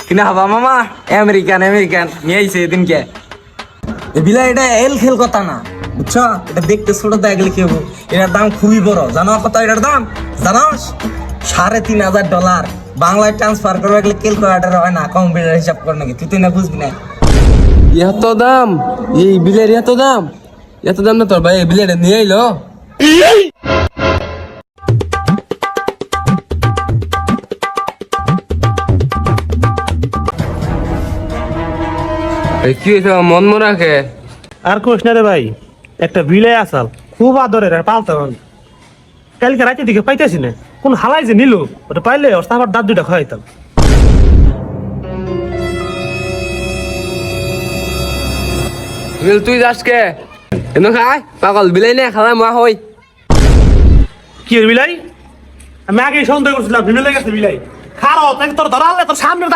কিনা হবা মামা আমেরিকান আমেরিকান নিয়ে আইছে এদিনকে এ বিলাই এটা এল খেল কথা না বুঝছো এটা দেখতে ছোট দেখা গেলে কি হবো এটার দাম খুবই বড় জানো কত এটার দাম জানোস $3,500 বাংলায় ট্রান্সফার করবে গেলে ক্যালকুলেটর হয় না কম্পিউটার হিসাব কর নাকি তুই না বুঝবি না এত দাম এই বিলের এত দাম না তোর ভাই এই বিলেটা নিয়ে আইলো কি হয়েছে মন রাখে আর কোশ না রে ভাই একটা বিলে আসাল খুব আদরের আর পালতাম কালকে রাতে দিকে পাইতেছি না কোন হালাই যে নিল ওটা পাইলে ওর আমার দাঁত দুটা খাওয়াইতাম বিল তুই যাস কে এনে খাই পাগল বিলাই নে খালা মা হই কি এর বিলাই আমি আগে সন্দেহ করছিলাম বিলে গেছে বিলাই খারাপ তোর ধরা তোর সামনে